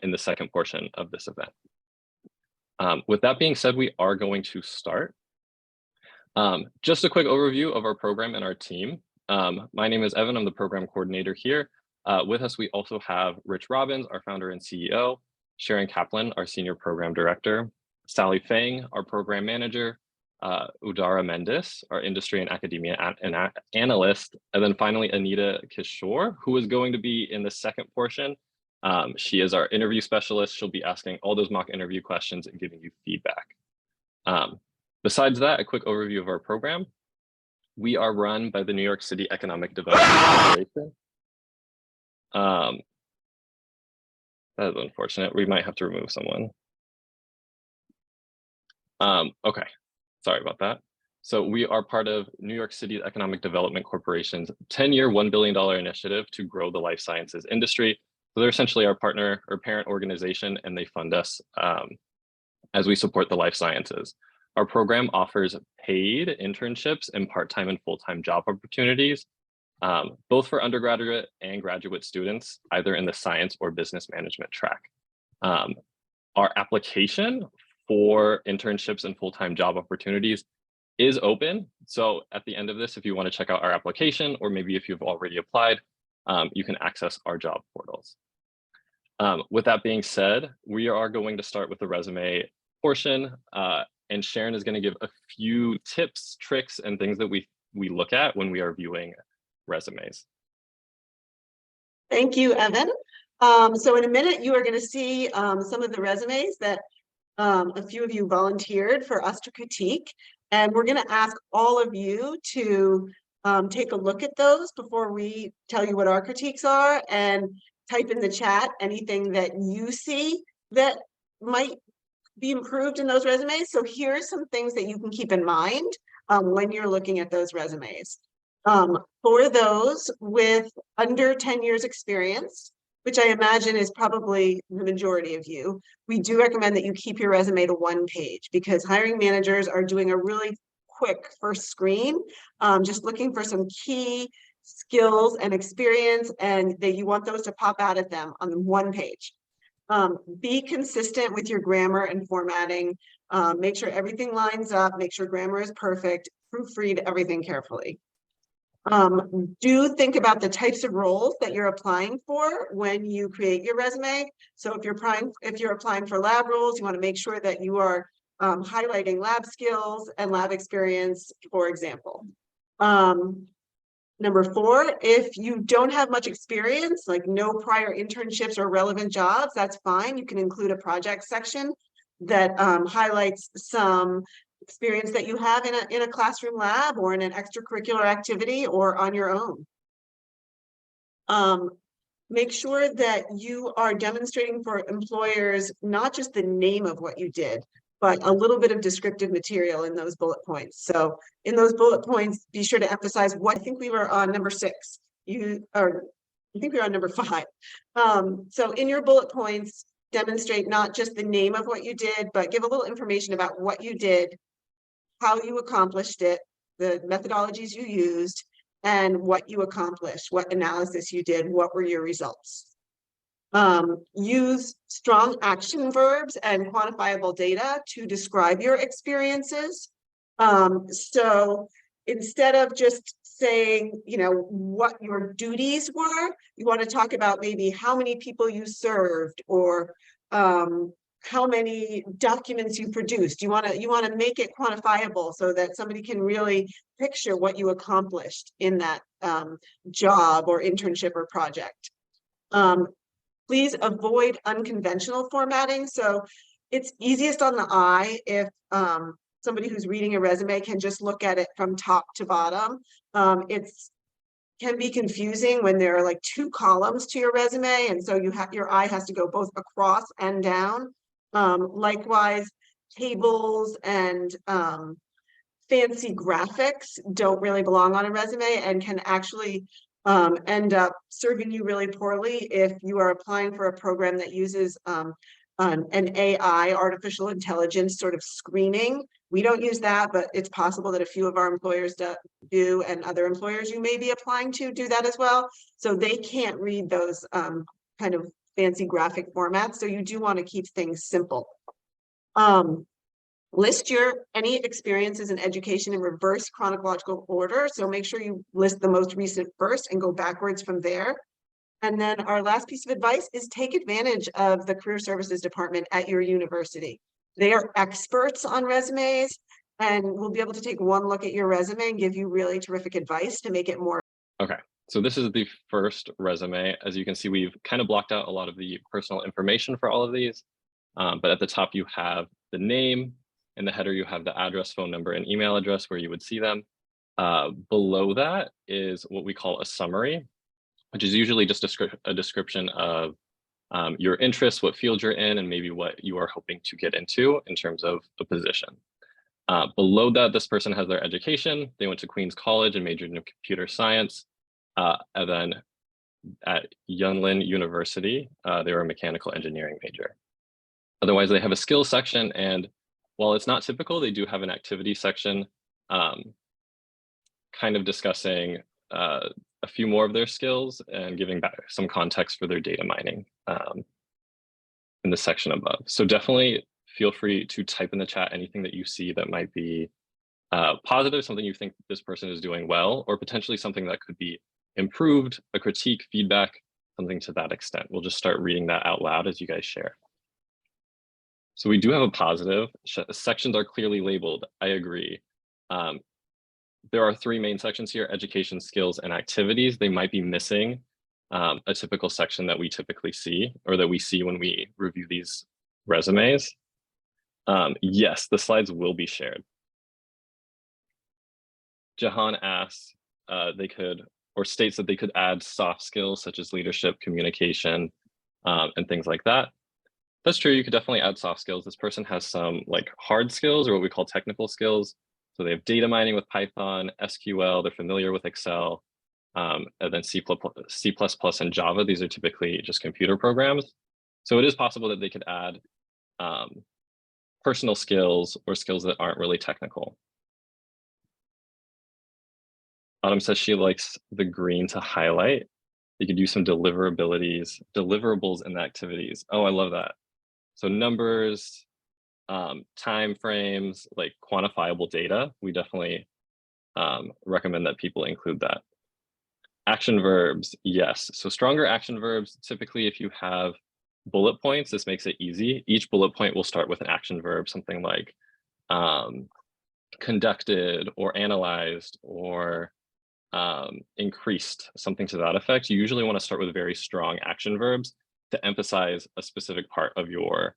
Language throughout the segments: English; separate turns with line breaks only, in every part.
in the second portion of this event. With that being said, we are going to start. Just a quick overview of our program and our team. My name is Evan, I'm the program coordinator here. With us, we also have Rich Robbins, our founder and CEO, Sharon Kaplan, our senior program director, Sally Fang, our program manager, Udara Mendis, our industry and academia analyst, and then finally Anita Kishore, who is going to be in the second portion. She is our interview specialist. She'll be asking all those mock interview questions and giving you feedback. Besides that, a quick overview of our program. We are run by the New York City Economic Development Corporation. That is unfortunate. We might have to remove someone. Okay, sorry about that. So we are part of New York City Economic Development Corporation's 10-year, $1 billion initiative to grow the life sciences industry. So they're essentially our partner or parent organization, and they fund us as we support the life sciences. Our program offers paid internships and part-time and full-time job opportunities, both for undergraduate and graduate students, either in the science or business management track. Our application for internships and full-time job opportunities is open. So at the end of this, if you want to check out our application, or maybe if you've already applied, you can access our job portals. With that being said, we are going to start with the resume portion, and Sharon is going to give a few tips, tricks, and things that we look at when we are viewing resumes.
Thank you, Evan. So in a minute, you are going to see some of the resumes that a few of you volunteered for us to critique. And we're going to ask all of you to take a look at those before we tell you what our critiques are, and type in the chat anything that you see that might be improved in those resumes. So here's some things that you can keep in mind when you're looking at those resumes. For those with under 10 years experience, which I imagine is probably the majority of you, we do recommend that you keep your resume to 1 page, because hiring managers are doing a really quick first screen, just looking for some key skills and experience, and that you want those to pop out at them on 1 page. Be consistent with your grammar and formatting. Make sure everything lines up, make sure grammar is perfect, proofread everything carefully. Do think about the types of roles that you're applying for when you create your resume. So if you're applying for lab roles, you want to make sure that you are highlighting lab skills and lab experience, for example. Number 4, if you don't have much experience, like no prior internships or relevant jobs, that's fine. You can include a project section that highlights some experience that you have in a classroom lab or in an extracurricular activity or on your own. Make sure that you are demonstrating for employers not just the name of what you did, but a little bit of descriptive material in those bullet points. So in those bullet points, be sure to emphasize what I think we were on number 6. I think we were on number 5. So in your bullet points, demonstrate not just the name of what you did, but give a little information about what you did, how you accomplished it, the methodologies you used, and what you accomplished, what analysis you did, what were your results. Use strong action verbs and quantifiable data to describe your experiences. So instead of just saying, what your duties were, you want to talk about maybe how many people you served, or how many documents you produced. You want to make it quantifiable so that somebody can really picture what you accomplished in that job or internship or project. Please avoid unconventional formatting. So it's easiest on the eye if somebody who's reading a resume can just look at it from top to bottom. Can be confusing when there are like 2 columns to your resume, and so your eye has to go both across and down. Likewise, tables and fancy graphics don't really belong on a resume and can actually end up serving you really poorly if you are applying for a program that uses an AI, artificial intelligence sort of screening. We don't use that, but it's possible that a few of our employers do, and other employers you may be applying to do that as well. So they can't read those kind of fancy graphic formats. So you do want to keep things simple. List any experiences in education in reverse chronological order. So make sure you list the most recent first and go backwards from there. And then our last piece of advice is take advantage of the career services department at your university. They are experts on resumes and will be able to take one look at your resume and give you really terrific advice to make it more.
Okay, so this is the first resume. As you can see, we've kind of blocked out a lot of the personal information for all of these. But at the top, you have the name. In the header, you have the address, phone number, and email address where you would see them. Below that is what we call a summary, which is usually just a description of your interests, what field you're in, and maybe what you are hoping to get into in terms of a position. Below that, this person has their education. They went to Queens College and majored in computer science. And then at Yunlin University, they were a mechanical engineering major. Otherwise, they have a skills section, and while it's not typical, they do have an activity section kind of discussing a few more of their skills and giving back some context for their data mining in the section above. So definitely feel free to type in the chat anything that you see that might be positive, something you think this person is doing well, or potentially something that could be improved, a critique, feedback, something to that extent. We'll just start reading that out loud as you guys share. So we do have a positive. Sections are clearly labeled. I agree. There are three main sections here: education, skills, and activities. They might be missing a typical section that we typically see, or that we see when we review these resumes. Yes, the slides will be shared. Jahan asks, they could, or states that they could add soft skills such as leadership, communication, and things like that. That's true. You could definitely add soft skills. This person has some like hard skills, or what we call technical skills. So they have data mining with Python, SQL, they're familiar with Excel, and then C++ and Java. These are typically just computer programs. So it is possible that they could add personal skills or skills that aren't really technical. Autumn says she likes the green to highlight. You could do some deliverables in the activities. Oh, I love that. So numbers, time frames, like quantifiable data, we definitely recommend that people include that. Action verbs, yes. So stronger action verbs, typically if you have bullet points, this makes it easy. Each bullet point will start with an action verb, something like conducted or analyzed or increased, something to that effect. You usually want to start with very strong action verbs to emphasize a specific part of your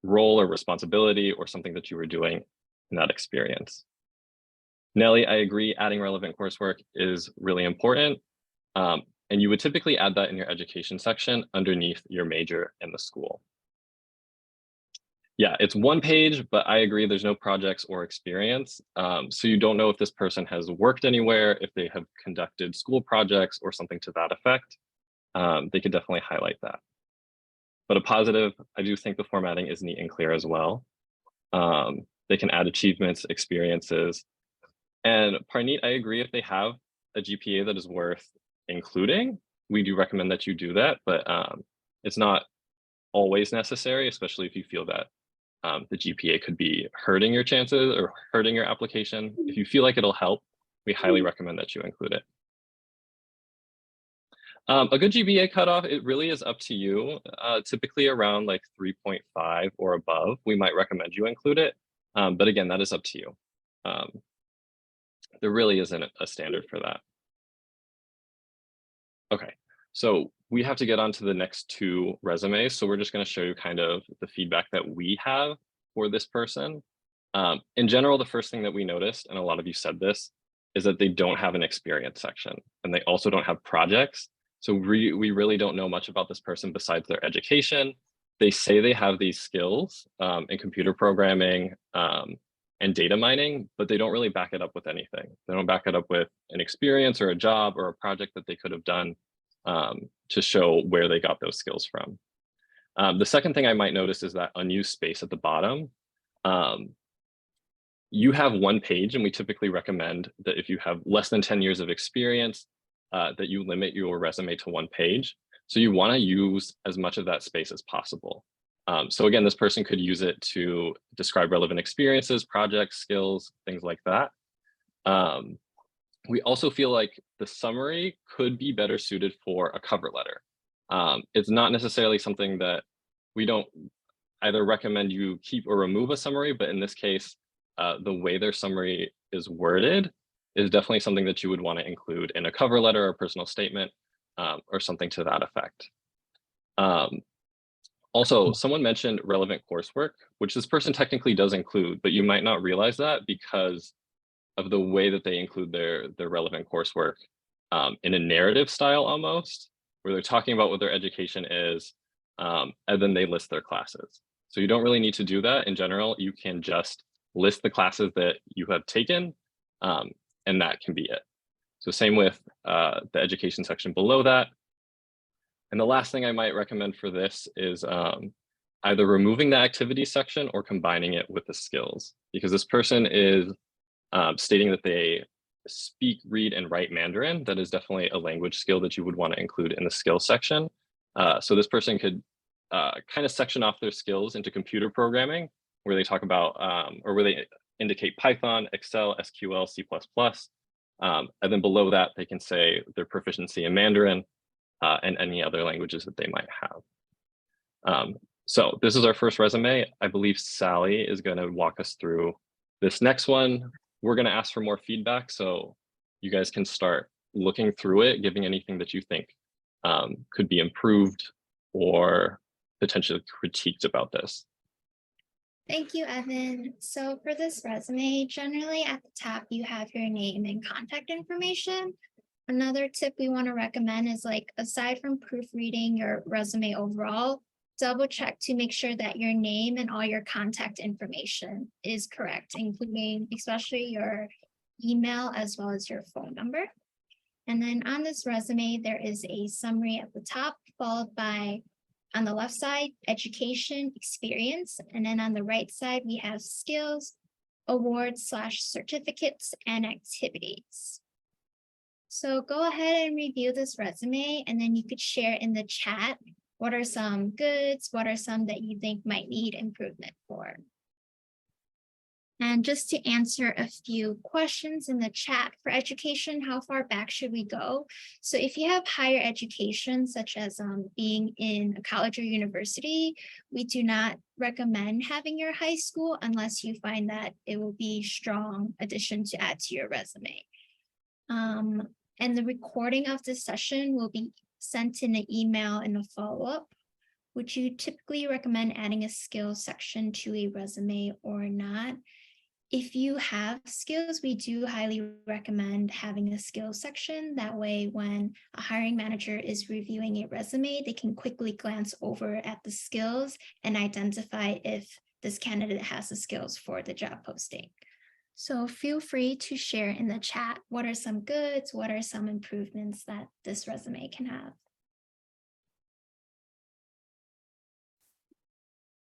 role or responsibility or something that you were doing in that experience. Nelly, I agree, adding relevant coursework is really important. And you would typically add that in your education section underneath your major in the school. Yeah, it's one page, but I agree there's no projects or experience. So you don't know if this person has worked anywhere, if they have conducted school projects or something to that effect. They could definitely highlight that. But a positive, I do think the formatting is neat and clear as well. They can add achievements, experiences. And Parneet, I agree, if they have a GPA that is worth including, we do recommend that you do that, but it's not always necessary, especially if you feel that the GPA could be hurting your chances or hurting your application. If you feel like it'll help, we highly recommend that you include it. A good GPA cutoff, it really is up to you. Typically around like 3.5 or above, we might recommend you include it. But again, that is up to you. There really isn't a standard for that. Okay, so we have to get on to the next two resumes. So we're just going to show you kind of the feedback that we have for this person. In general, the first thing that we noticed, and a lot of you said this, is that they don't have an experience section, and they also don't have projects. So we really don't know much about this person besides their education. They say they have these skills in computer programming and data mining, but they don't really back it up with anything. They don't back it up with an experience or a job or a project that they could have done to show where they got those skills from. The second thing I might notice is that unused space at the bottom. You have one page, and we typically recommend that if you have less than 10 years of experience, that you limit your resume to one page. So you want to use as much of that space as possible. So again, this person could use it to describe relevant experiences, projects, skills, things like that. We also feel like the summary could be better suited for a cover letter. It's not necessarily something that we don't either recommend you keep or remove a summary, but in this case, the way their summary is worded is definitely something that you would want to include in a cover letter or personal statement, or something to that effect. Also, someone mentioned relevant coursework, which this person technically does include, but you might not realize that because of the way that they include their relevant coursework in a narrative style almost, where they're talking about what their education is, and then they list their classes. So you don't really need to do that in general. You can just list the classes that you have taken, and that can be it. So same with the education section below that. And the last thing I might recommend for this is either removing the activity section or combining it with the skills, because this person is stating that they speak, read, and write Mandarin. That is definitely a language skill that you would want to include in the skills section. So this person could kind of section off their skills into computer programming, where they talk about, or where they indicate Python, Excel, SQL, C++. And then below that, they can say their proficiency in Mandarin and any other languages that they might have. So this is our first resume. I believe Sally is going to walk us through this next one. We're going to ask for more feedback, so you guys can start looking through it, giving anything that you think could be improved or potentially critiqued about this.
Thank you, Evan. So for this resume, generally at the top, you have your name and contact information. Another tip we want to recommend is, like, aside from proofreading your resume overall, double check to make sure that your name and all your contact information is correct, including especially your email as well as your phone number. And then on this resume, there is a summary at the top, followed by, on the left side, education, experience, and then on the right side, we have skills, awards / certificates, and activities. So go ahead and review this resume, and then you could share in the chat what are some goods, what are some that you think might need improvement for. And just to answer a few questions in the chat for education, how far back should we go? So if you have higher education, such as being in a college or university, we do not recommend having your high school unless you find that it will be a strong addition to add to your resume. And the recording of this session will be sent in an email in a follow-up. Would you typically recommend adding a skills section to a resume or not? If you have skills, we do highly recommend having a skills section. That way, when a hiring manager is reviewing a resume, they can quickly glance over at the skills and identify if this candidate has the skills for the job posting. So feel free to share in the chat what are some goods, what are some improvements that this resume can have.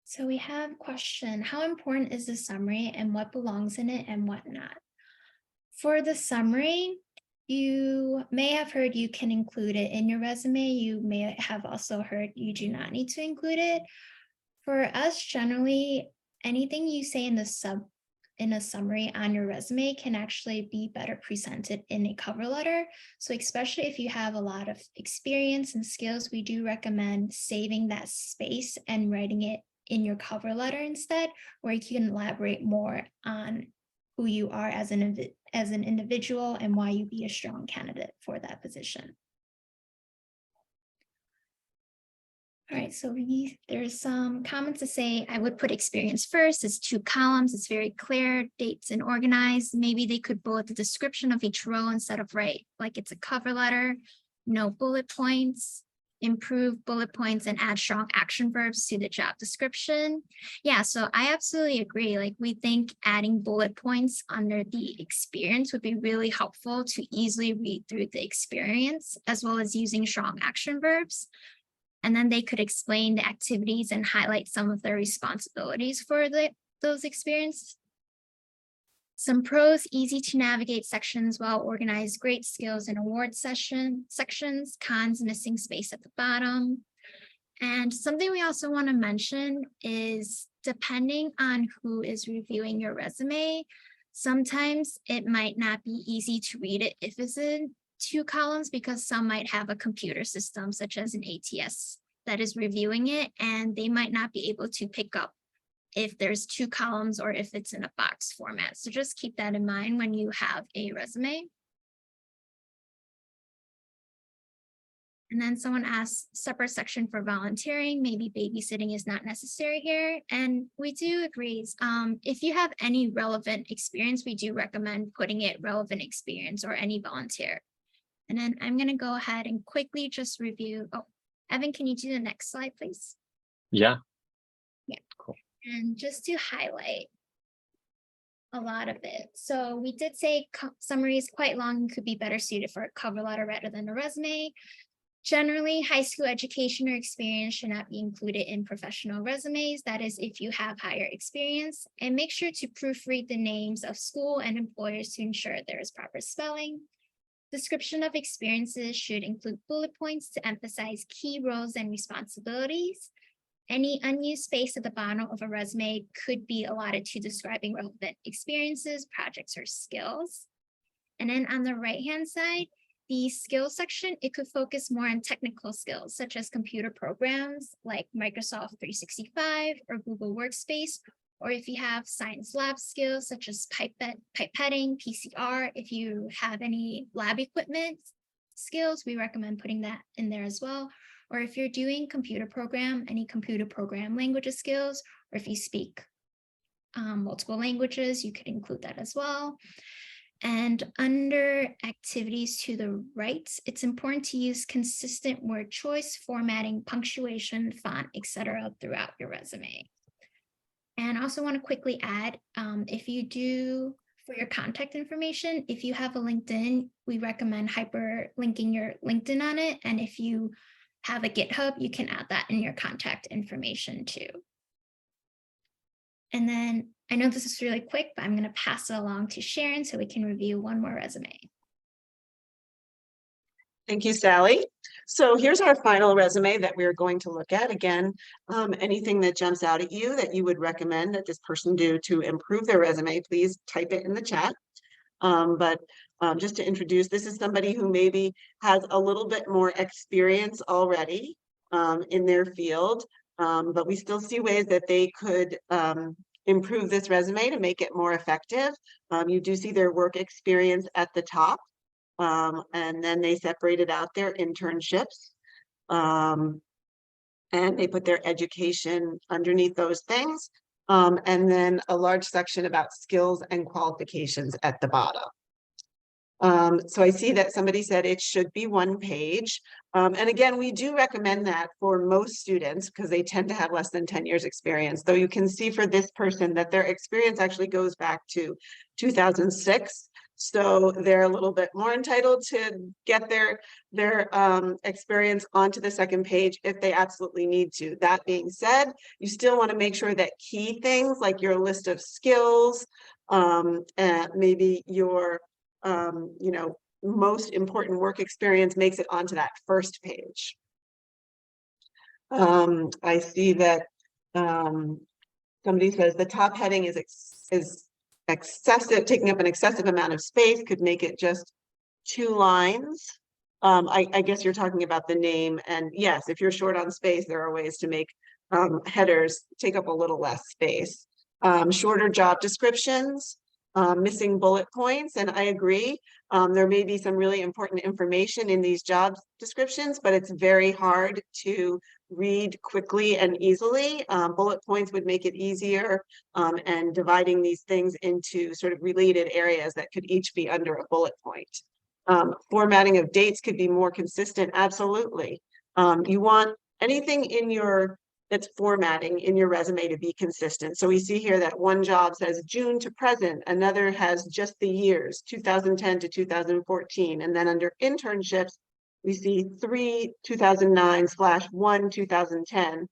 So we have a question, how important is the summary and what belongs in it and what not? For the summary, you may have heard you can include it in your resume. You may have also heard you do not need to include it. For us, generally, anything you say in a summary on your resume can actually be better presented in a cover letter. So especially if you have a lot of experience and skills, we do recommend saving that space and writing it in your cover letter instead, where you can elaborate more on who you are as an individual and why you'd be a strong candidate for that position. All right, so there's some comments to say, I would put experience first. It's 2 columns. It's very clear, dates and organized. Maybe they could bullet the description of each row instead of write like it's a cover letter. No bullet points. Improve bullet points and add strong action verbs to the job description. Yeah, so I absolutely agree. Like, we think adding bullet points under the experience would be really helpful to easily read through the experience, as well as using strong action verbs. And then they could explain the activities and highlight some of their responsibilities for those experiences. Some pros, easy to navigate sections, well organized, great skills and award sections, cons, missing space at the bottom. And something we also want to mention is depending on who is reviewing your resume, sometimes it might not be easy to read it if it's in 2 columns because some might have a computer system such as an ATS that is reviewing it, and they might not be able to pick up if there's 2 columns or if it's in a box format. So just keep that in mind when you have a resume. And then someone asked separate section for volunteering, maybe babysitting is not necessary here. And we do agree. If you have any relevant experience, we do recommend putting it relevant experience or any volunteer. And then I'm going to go ahead and quickly just review. Oh, Evan, can you do the next slide, please?
Yeah.
Yeah.
Cool.
And just to highlight a lot of it. So we did say summary is quite long and could be better suited for a cover letter rather than a resume. Generally, high school education or experience should not be included in professional resumes. That is, if you have higher experience, and make sure to proofread the names of school and employers to ensure there is proper spelling. Description of experiences should include bullet points to emphasize key roles and responsibilities. Any unused space at the bottom of a resume could be allotted to describing relevant experiences, projects, or skills. And then on the right-hand side, the skills section, it could focus more on technical skills, such as computer programs like Microsoft 365 or Google Workspace, or if you have science lab skills, such as pipetting, PCR, if you have any lab equipment skills, we recommend putting that in there as well. Or if you're doing computer program, any computer program languages skills, or if you speak multiple languages, you could include that as well. And under activities to the right, it's important to use consistent word choice, formatting, punctuation, font, etc. throughout your resume. And I also want to quickly add, if you do, for your contact information, if you have a LinkedIn, we recommend hyperlinking your LinkedIn on it. And if you have a GitHub, you can add that in your contact information too. And then I know this is really quick, but I'm going to pass it along to Sharon so we can review one more resume.
Thank you, Sally. So here's our final resume that we're going to look at. Again, anything that jumps out at you that you would recommend that this person do to improve their resume, please type it in the chat. Just to introduce, this is somebody who maybe has a little bit more experience already in their field, but we still see ways that they could improve this resume to make it more effective. You do see their work experience at the top, and then they separated out their internships, and they put their education underneath those things, and then a large section about skills and qualifications at the bottom. So I see that somebody said it should be 1 page. And again, we do recommend that for most students because they tend to have less than 10 years experience, though you can see for this person that their experience actually goes back to 2006. So they're a little bit more entitled to get their experience onto the 2nd page if they absolutely need to. That being said, you still want to make sure that key things like your list of skills, and maybe your most important work experience makes it onto that 1st page. I see that somebody says the top heading is excessive, taking up an excessive amount of space, could make it just 2 lines. I guess you're talking about the name, and yes, if you're short on space, there are ways to make headers take up a little less space. Shorter job descriptions, missing bullet points, and I agree. There may be some really important information in these job descriptions, but it's very hard to read quickly and easily. Bullet points would make it easier, and dividing these things into sort of related areas that could each be under a bullet point. Formatting of dates could be more consistent, absolutely. You want anything in your that's formatting in your resume to be consistent. So we see here that one job says June to present, another has just the years, 2010 to 2014. And then under internships, we see 3 2009/1 2010.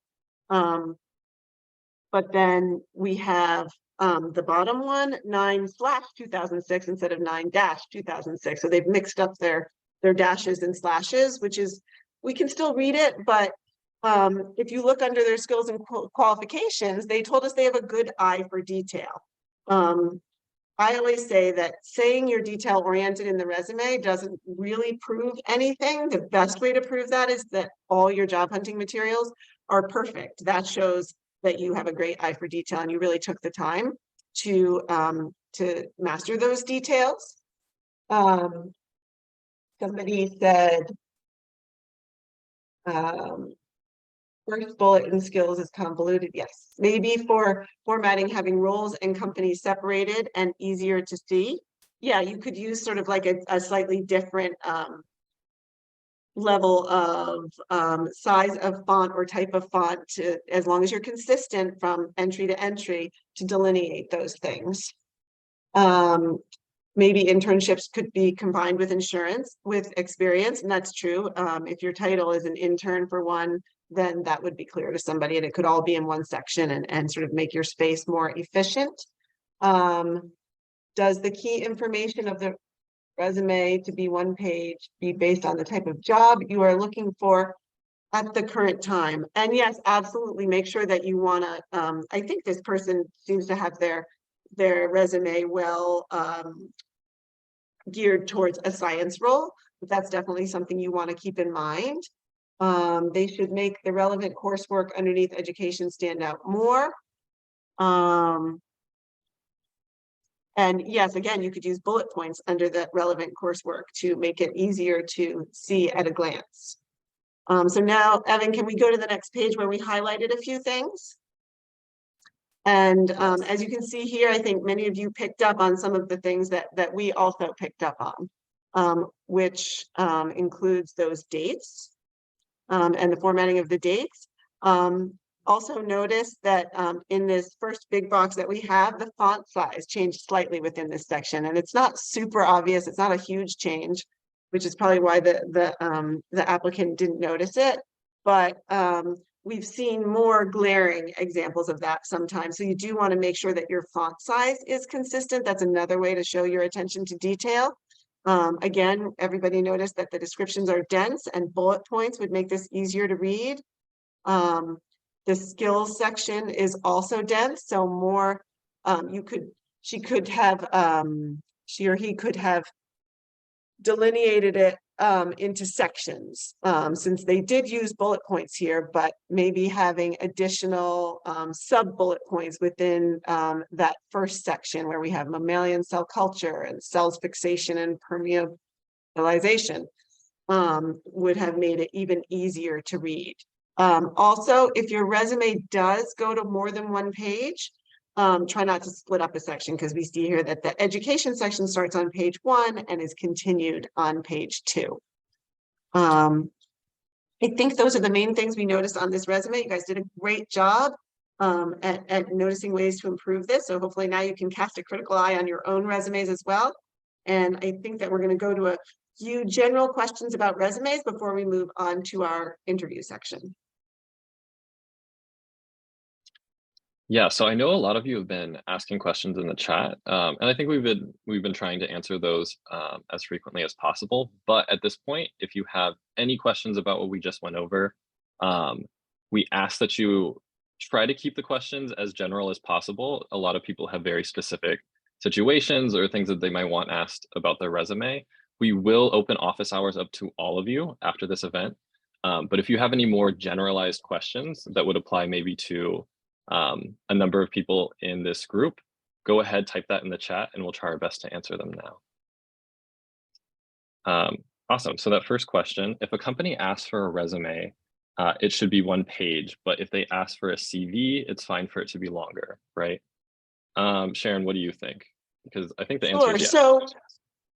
But then we have the bottom one, 9/2006 instead of 9-2006. So they've mixed up their dashes and slashes, which is, we can still read it, but if you look under their skills and qualifications, they told us they have a good eye for detail. I always say that saying you're detail oriented in the resume doesn't really prove anything. The best way to prove that is that all your job hunting materials are perfect. That shows that you have a great eye for detail and you really took the time to master those details. Somebody said, first bullet in skills is convoluted. Yes, maybe for formatting, having roles and companies separated and easier to see. Yeah, you could use sort of like a slightly different level of size of font or type of font to, as long as you're consistent from entry to entry, to delineate those things. Maybe internships could be combined with experience, and that's true. If your title is an intern for one, then that would be clear to somebody, and it could all be in one section and sort of make your space more efficient. Does the key information of the resume to be one page be based on the type of job you are looking for at the current time? And yes, absolutely, make sure that you want to, I think this person seems to have their resume well geared towards a science role, but that's definitely something you want to keep in mind. They should make the relevant coursework underneath education stand out more. And yes, again, you could use bullet points under the relevant coursework to make it easier to see at a glance. So now, Evan, can we go to the next page where we highlighted a few things? And as you can see here, I think many of you picked up on some of the things that we also picked up on, which includes those dates and the formatting of the dates. Also notice that in this first big box that we have, the font size changed slightly within this section, and it's not super obvious. It's not a huge change, which is probably why the applicant didn't notice it. But we've seen more glaring examples of that sometimes. So you do want to make sure that your font size is consistent. That's another way to show your attention to detail. Again, everybody noticed that the descriptions are dense, and bullet points would make this easier to read. The skills section is also dense, so more she or he could have delineated it into sections, since they did use bullet points here, but maybe having additional sub bullet points within that first section where we have mammalian cell culture and cells fixation and permeabilization would have made it even easier to read. Also, if your resume does go to more than one page, try not to split up a section, because we see here that the education section starts on page 1 and is continued on page 2. I think those are the main things we noticed on this resume. You guys did a great job at noticing ways to improve this. So hopefully now you can cast a critical eye on your own resumes as well. And I think that we're going to go to a few general questions about resumes before we move on to our interview section.
Yeah, so I know a lot of you have been asking questions in the chat, and I think we've been trying to answer those as frequently as possible. But at this point, if you have any questions about what we just went over, we ask that you try to keep the questions as general as possible. A lot of people have very specific situations or things that they might want asked about their resume. We will open office hours up to all of you after this event. But if you have any more generalized questions that would apply maybe to a number of people in this group, go ahead, type that in the chat, and we'll try our best to answer them now. Awesome. So that first question, if a company asks for a resume, it should be one page, but if they ask for a CV, it's fine for it to be longer, right? Sharon, what do you think? Because I think the answer is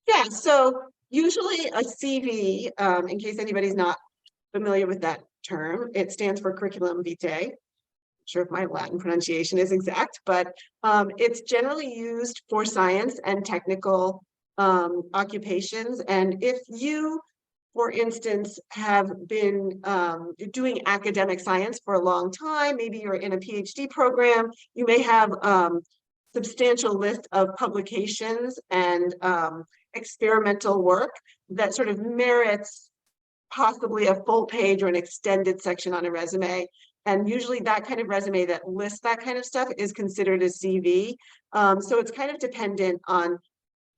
yes.
So usually a CV, in case anybody's not familiar with that term, it stands for curriculum vitae. Sure if my Latin pronunciation is exact, but it's generally used for science and technical occupations. And if you, for instance, have been doing academic science for a long time, maybe you're in a PhD program, you may have substantial list of publications and experimental work that sort of merits possibly a full page or an extended section on a resume. And usually that kind of resume that lists that kind of stuff is considered a CV. So it's kind of dependent on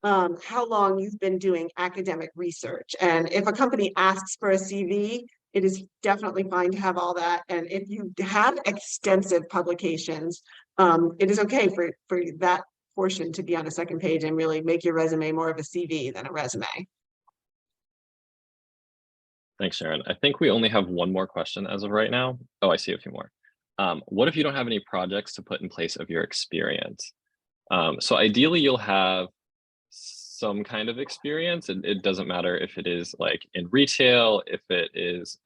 how long you've been doing academic research. And if a company asks for a CV, it is definitely fine to have all that. And if you have extensive publications, it is okay for that portion to be on a second page and really make your resume more of a CV than a resume.
Thanks, Sharon. I think we only have one more question as of right now. Oh, I see a few more. What if you don't have any projects to put in place of your experience? So ideally, you'll have some kind of experience. It doesn't matter if it is like in retail, if it is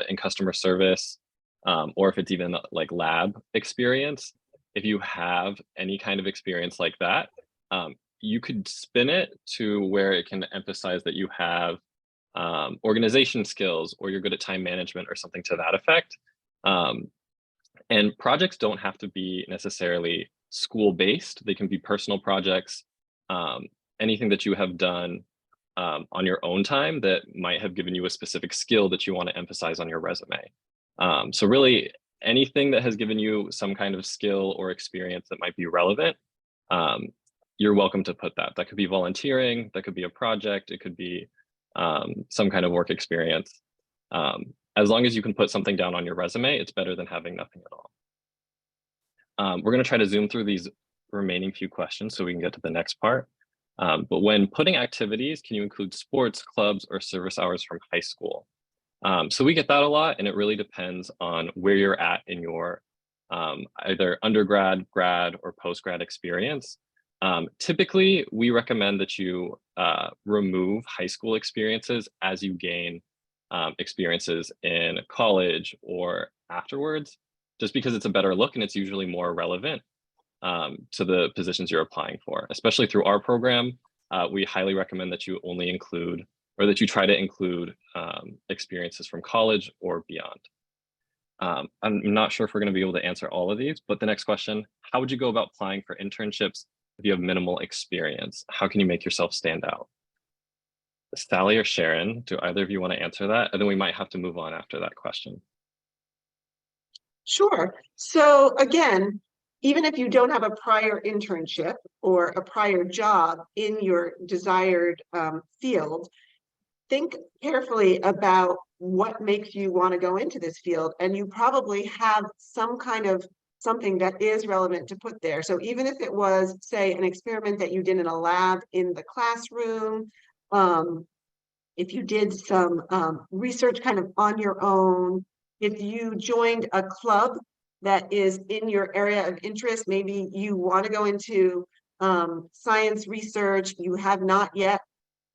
in customer service, or if it's even like lab experience. If you have any kind of experience like that, you could spin it to where it can emphasize that you have organization skills, or you're good at time management or something to that effect. And projects don't have to be necessarily school-based. They can be personal projects, anything that you have done on your own time that might have given you a specific skill that you want to emphasize on your resume. So really, anything that has given you some kind of skill or experience that might be relevant, you're welcome to put that. That could be volunteering, that could be a project, it could be some kind of work experience. As long as you can put something down on your resume, it's better than having nothing at all. We're going to try to zoom through these remaining few questions so we can get to the next part. But when putting activities, can you include sports, clubs, or service hours from high school? So we get that a lot, and it really depends on where you're at in your either undergrad, grad, or post-grad experience. Typically, we recommend that you remove high school experiences as you gain experiences in college or afterwards, just because it's a better look and it's usually more relevant to the positions you're applying for. Especially through our program, we highly recommend that you only include, or that you try to include, experiences from college or beyond. I'm not sure if we're going to be able to answer all of these, but the next question, how would you go about applying for internships if you have minimal experience? How can you make yourself stand out? Sally or Sharon, do either of you want to answer that? And then we might have to move on after that question.
Sure. So again, even if you don't have a prior internship or a prior job in your desired field, think carefully about what makes you want to go into this field. And you probably have some kind of something that is relevant to put there. So even if it was, say, an experiment that you did in a lab in the classroom, if you did some research kind of on your own, if you joined a club that is in your area of interest, maybe you want to go into science research, you have not yet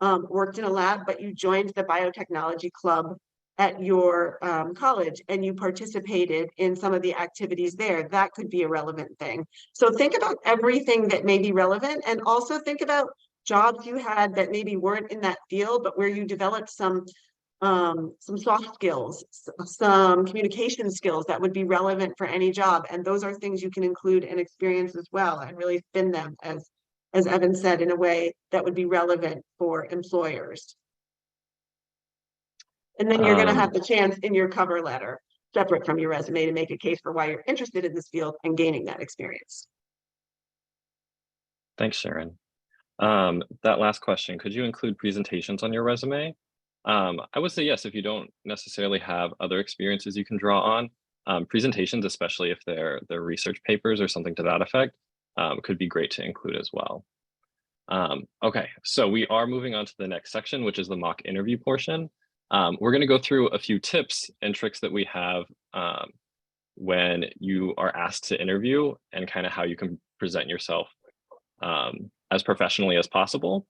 worked in a lab, but you joined the biotechnology club at your college and you participated in some of the activities there, that could be a relevant thing. So think about everything that may be relevant, and also think about jobs you had that maybe weren't in that field, but where you developed some soft skills, some communication skills that would be relevant for any job. And those are things you can include in experience as well, and really spin them, as Evan said, in a way that would be relevant for employers. And then you're going to have the chance in your cover letter, separate from your resume, to make a case for why you're interested in this field and gaining that experience.
Thanks, Sharon. That last question, could you include presentations on your resume? I would say yes, if you don't necessarily have other experiences you can draw on. Presentations, especially if they're research papers or something to that effect, could be great to include as well. Okay, so we are moving on to the next section, which is the mock interview portion. We're going to go through a few tips and tricks that we have when you are asked to interview, and kind of how you can present yourself as professionally as possible.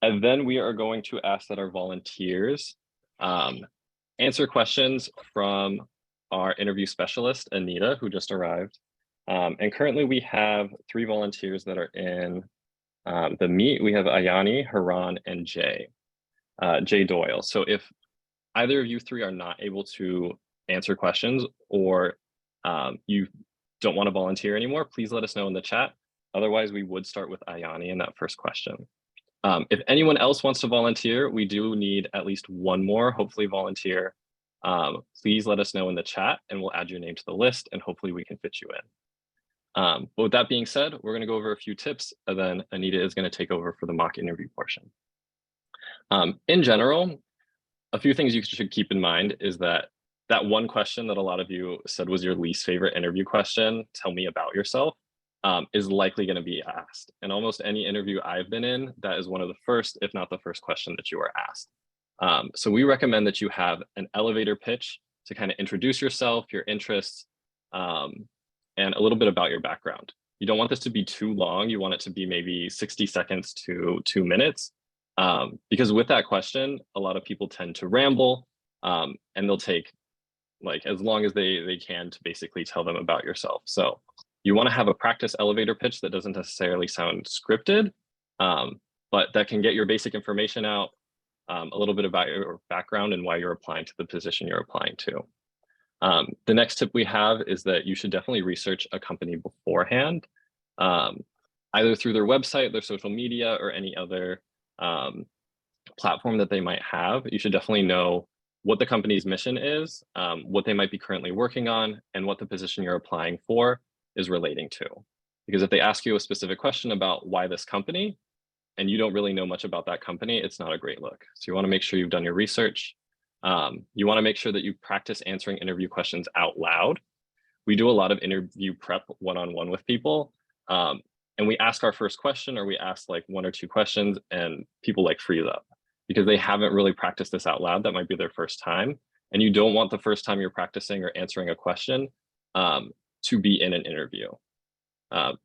And then we are going to ask that our volunteers answer questions from our interview specialist, Anita, who just arrived. And currently we have 3 volunteers that are in the meet. We have Ayani, Haran, and Jay Doyle. So if either of you 3 are not able to answer questions, or you don't want to volunteer anymore, please let us know in the chat. Otherwise, we would start with Ayani in that first question. If anyone else wants to volunteer, we do need at least one more, hopefully volunteer. Please let us know in the chat and we'll add your name to the list and hopefully we can fit you in. But with that being said, we're going to go over a few tips and then Anita is going to take over for the mock interview portion. In general, a few things you should keep in mind is that one question that a lot of you said was your least favorite interview question, tell me about yourself, is likely going to be asked. In almost any interview I've been in, that is one of the first, if not the first question that you are asked. So we recommend that you have an elevator pitch to kind of introduce yourself, your interests, and a little bit about your background. You don't want this to be too long. You want it to be maybe 60 seconds to 2 minutes. Because with that question, a lot of people tend to ramble and they'll take like as long as they can to basically tell them about yourself. So you want to have a practice elevator pitch that doesn't necessarily sound scripted, but that can get your basic information out, a little bit about your background and why you're applying to the position you're applying to. The next tip we have is that you should definitely research a company beforehand, either through their website, their social media, or any other platform that they might have. You should definitely know what the company's mission is, what they might be currently working on, and what the position you're applying for is relating to. Because if they ask you a specific question about why this company, and you don't really know much about that company, it's not a great look. So you want to make sure you've done your research. You want to make sure that you practice answering interview questions out loud. We do a lot of interview prep one-on-one with people. And we ask our first question, or we ask like 1 or 2 questions, and people like freeze up because they haven't really practiced this out loud. That might be their first time. And you don't want the first time you're practicing or answering a question to be in an interview,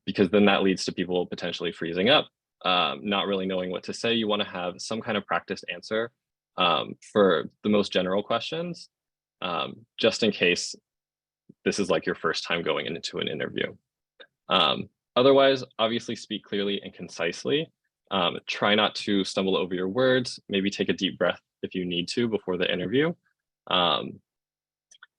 because then that leads to people potentially freezing up, not really knowing what to say. You want to have some kind of practiced answer for the most general questions, just in case this is like your first time going into an interview. Otherwise, obviously speak clearly and concisely. Try not to stumble over your words, maybe take a deep breath if you need to before the interview.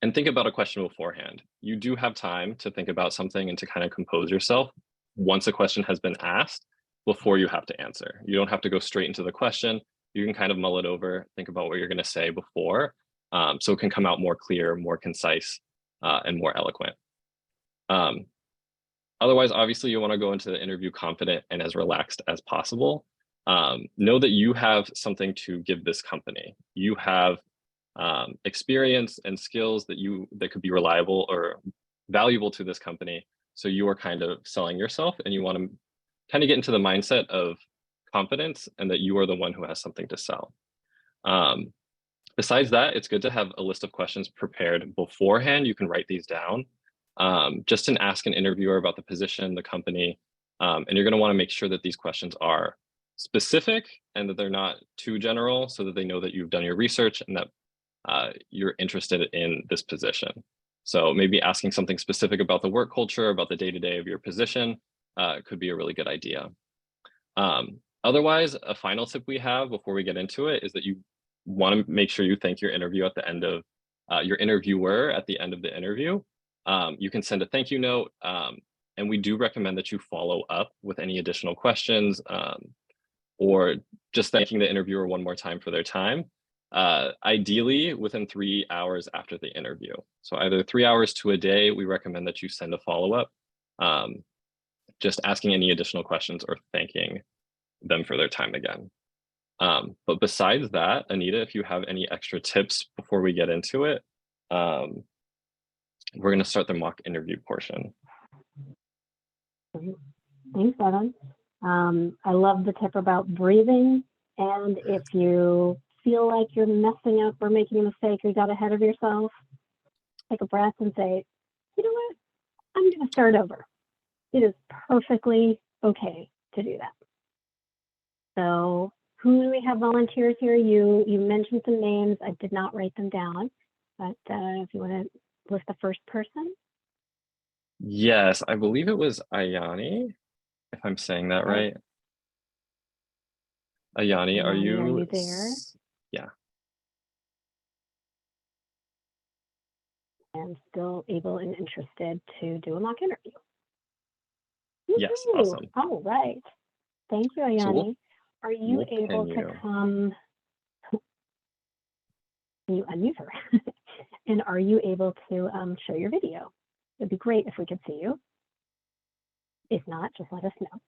And think about a question beforehand. You do have time to think about something and to kind of compose yourself once a question has been asked before you have to answer. You don't have to go straight into the question. You can kind of mull it over, think about what you're going to say before, so it can come out more clear, more concise, and more eloquent. Otherwise, obviously, you want to go into the interview confident and as relaxed as possible. Know that you have something to give this company. You have experience and skills that could be reliable or valuable to this company. So you are kind of selling yourself, and you want to kind of get into the mindset of confidence and that you are the one who has something to sell. Besides that, it's good to have a list of questions prepared beforehand. You can write these down just to ask an interviewer about the position, the company, and you're going to want to make sure that these questions are specific and that they're not too general, so that they know that you've done your research and that you're interested in this position. So maybe asking something specific about the work culture, about the day-to-day of your position could be a really good idea. Otherwise, a final tip we have before we get into it is that you want to make sure you thank your interviewer at the end of the interview. You can send a thank you note, and we do recommend that you follow up with any additional questions or just thanking the interviewer one more time for their time. Ideally within 3 hours after the interview. So either 3 hours to a day, we recommend that you send a follow-up, just asking any additional questions or thanking them for their time again. But besides that, Anita, if you have any extra tips before we get into it, we're going to start the mock interview portion.
Thanks, Evan. I love the tip about breathing. And if you feel like you're messing up or making a mistake or you got ahead of yourself, take a breath and say, you know what, I'm going to start over. It is perfectly okay to do that. So who do we have volunteers here? You mentioned some names. I did not write them down, but if you want to list the first person.
Yes, I believe it was Ayani, if I'm saying that right. Ayani, are you
there?
Yeah.
And still able and interested to do a mock interview.
Yes,
Woohoo.
awesome.
All right. Thank you,
So
Ayani. Are you
we'll
able
pin
to
you.
come? Can you unmute her? And are you able to show your video? It'd be great if we could see you. If not, just let us know.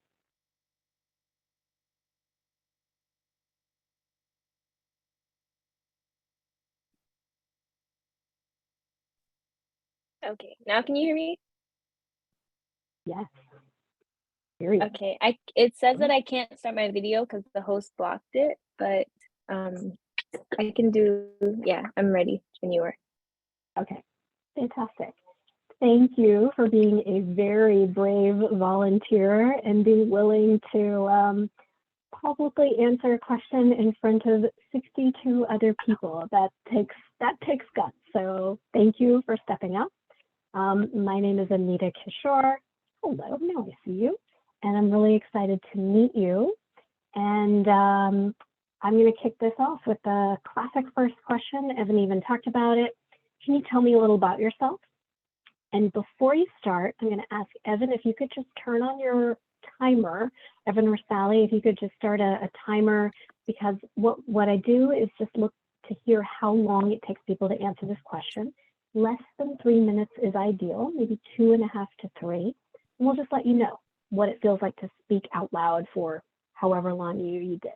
Okay, now can you hear me?
Yes. Here you go.
Okay, it says that I can't start my video because the host blocked it, but I can do, yeah, I'm ready when you are.
Okay, fantastic. Thank you for being a very brave volunteer and being willing to publicly answer a question in front of 62 other people. That takes guts. So thank you for stepping up. My name is Anita Kishore. Hello, now I see you. And I'm really excited to meet you. And I'm going to kick this off with the classic first question. Evan even talked about it. Can you tell me a little about yourself? And before you start, I'm going to ask Evan if you could just turn on your timer. Evan or Sally, if you could just start a timer, because what I do is just look to hear how long it takes people to answer this question. Less than 3 minutes is ideal, maybe 2.5 to 3. And we'll just let you know what it feels like to speak out loud for however long you did.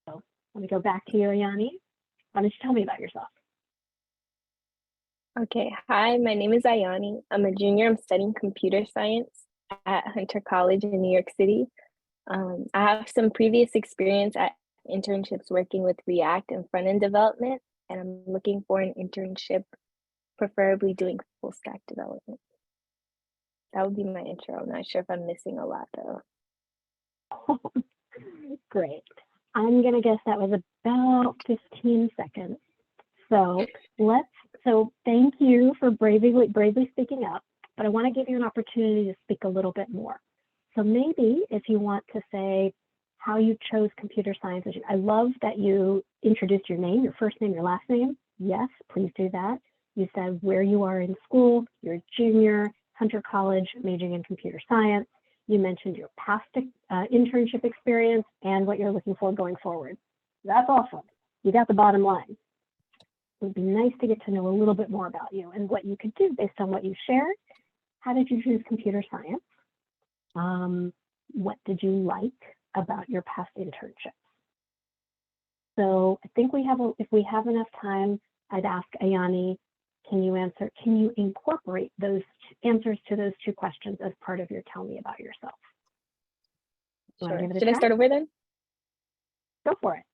So let me go back to you, Ayani. Why don't you tell me about yourself?
Okay, hi, my name is Ayani. I'm a junior. I'm studying computer science at Hunter College in New York City. I have some previous experience at internships working with React and front-end development, and I'm looking for an internship, preferably doing full stack development. That would be my intro. I'm not sure if I'm missing a lot though.
Great. I'm gonna guess that was about 15 seconds. So thank you for bravely speaking up, but I want to give you an opportunity to speak a little bit more. So maybe if you want to say how you chose computer science. I love that you introduced your name, your first name, your last name. Yes, please do that. You said where you are in school, you're a junior, Hunter College, majoring in computer science. You mentioned your past internship experience and what you're looking for going forward. That's awesome. You got the bottom line. It would be nice to get to know a little bit more about you and what you could do based on what you shared. How did you choose computer science? What did you like about your past internships? So I think if we have enough time, I'd ask Ayani, can you incorporate those answers to those 2 questions as part of your tell me about yourself?
Sure. Should I start over then?
Go for it.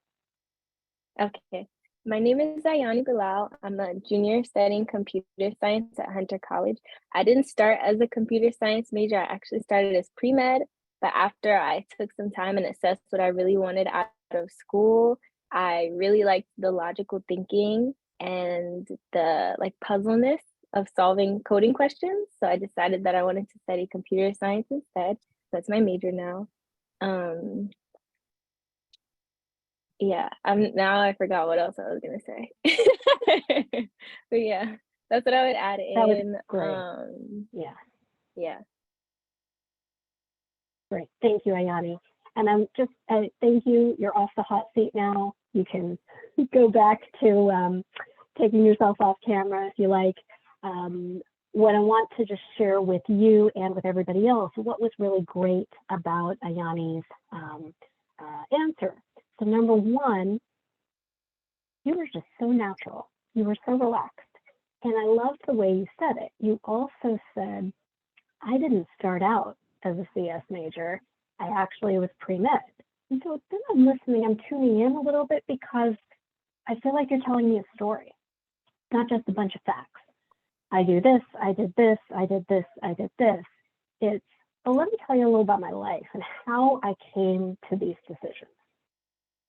Okay. My name is Ayani Bilal. I'm a junior studying computer science at Hunter College. I didn't start as a computer science major. I actually started as pre-med, but after I took some time and assessed what I really wanted out of school, I really liked the logical thinking and the puzzleness of solving coding questions. So I decided that I wanted to study computer science instead. That's my major now. Yeah, now I forgot what else I was gonna say. But yeah, that's what I would add in.
That was great.
Yeah.
Great. Thank you, Ayani. And I'm just thank you. You're off the hot seat now. You can go back to taking yourself off camera if you like. What I want to just share with you and with everybody else, what was really great about Ayani's answer. So number 1, you were just so natural. You were so relaxed. And I loved the way you said it. You also said, I didn't start out as a CS major. I actually was pre-med. And so then I'm listening, I'm tuning in a little bit because I feel like you're telling me a story, not just a bunch of facts. I do this, I did this, I did this, I did this. It's, but let me tell you a little about my life and how I came to these decisions.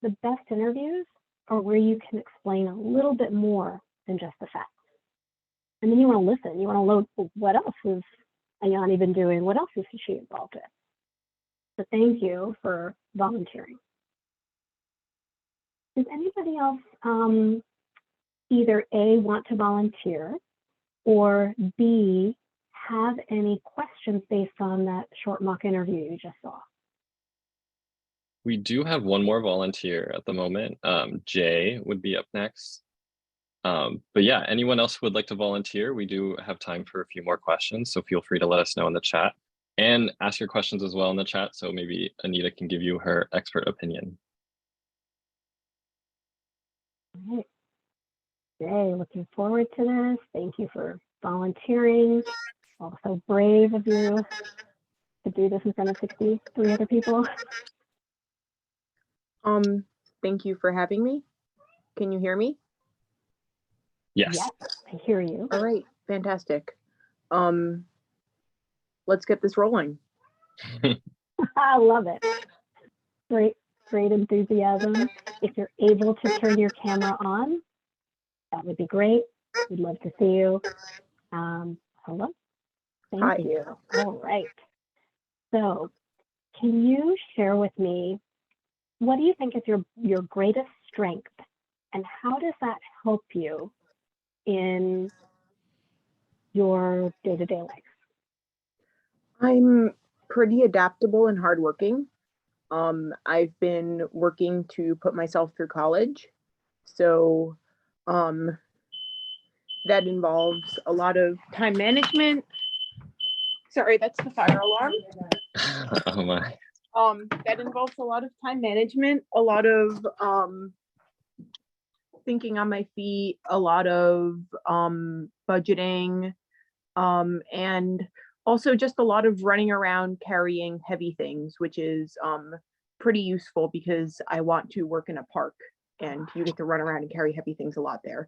The best interviews are where you can explain a little bit more than just the facts. And then you want to listen. You want to load, what else has Ayani been doing? What else is she involved in? So thank you for volunteering. Does anybody else either A, want to volunteer, or B, have have any questions based on that short mock interview you just saw?
We do have one more volunteer at the moment. Jay would be up next. But yeah, anyone else who would like to volunteer, we do have time for a few more questions. So feel free to let us know in the chat and ask your questions as well in the chat. So maybe Anita can give you her expert opinion.
All right. Jay, looking forward to this. Thank you for volunteering. Also brave of you to do this in front of 63 other people.
Thank you for having me. Can you hear me?
Yes.
Yes, I hear you.
All right, fantastic. Let's get this rolling.
I love it. Great, great enthusiasm. If you're able to turn your camera on, that would be great. We'd love to see you. Hello. Thank
Hi.
you. All right. So can you share with me, what do you think is your greatest strength, and how does that help you in your day-to-day life?
I'm pretty adaptable and hardworking. I've been working to put myself through college. So that involves a lot of time management. Sorry, that's the fire alarm.
Oh my.
That involves a lot of time management, a lot of thinking on my feet, a lot of budgeting, and also just a lot of running around carrying heavy things, which is pretty useful because I want to work in a park and you get to run around and carry heavy things a lot there.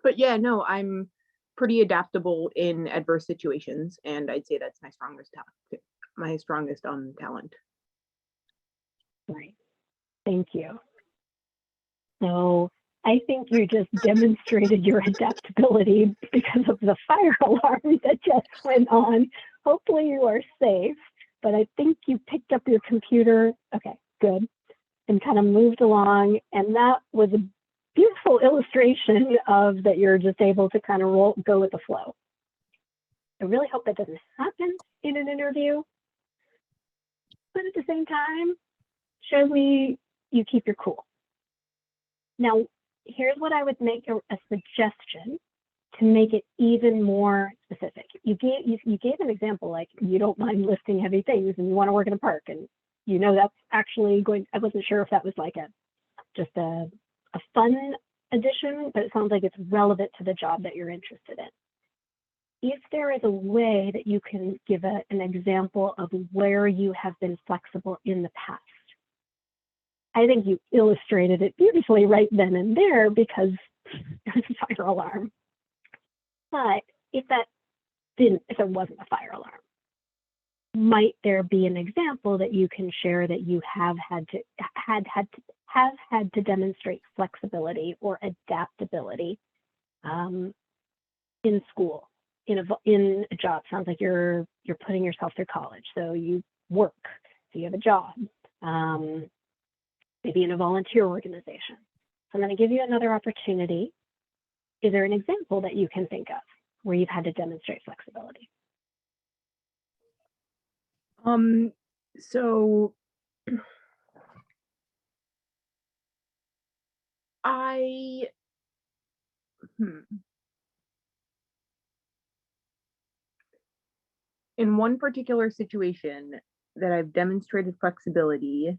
But yeah, no, I'm pretty adaptable in adverse situations, and I'd say that's my strongest talent.
Right. Thank you. So I think you just demonstrated your adaptability because of the fire alarm that just went on. Hopefully you are safe, but I think you picked up your computer. Okay, good. And kind of moved along. And that was a beautiful illustration of that you're just able to kind of go with the flow. I really hope that doesn't happen in an interview, but at the same time, shows me you keep your cool. Now, here's what I would make a suggestion to make it even more specific. You gave an example, like you don't mind lifting heavy things and you want to work in a park, and you know that's actually going. I wasn't sure if that was like just a fun addition, but it sounds like it's relevant to the job that you're interested in. If there is a way that you can give an example of where you have been flexible in the past, I think you illustrated it beautifully right then and there because there's a fire alarm. But if it wasn't a fire alarm, might there be an example that you can share that you have had to demonstrate flexibility or adaptability in school, in a job? Sounds like you're putting yourself through college, so you work, so you have a job. Maybe in a volunteer organization. So I'm going to give you another opportunity. Is there an example that you can think of where you've had to demonstrate flexibility?
So in one particular situation that I've demonstrated flexibility,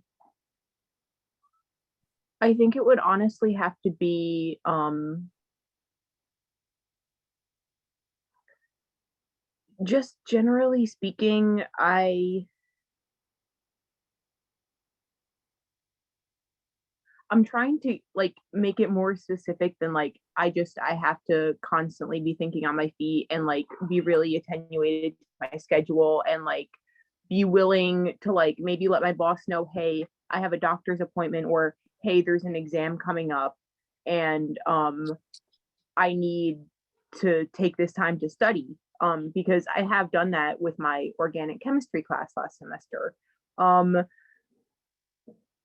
I think it would honestly have to be just generally speaking, I'm trying to like make it more specific than like I have to constantly be thinking on my feet and like be really attenuated to my schedule and like be willing to like maybe let my boss know, hey, I have a doctor's appointment, or hey, there's an exam coming up and I need to take this time to study, because I have done that with my organic chemistry class last semester.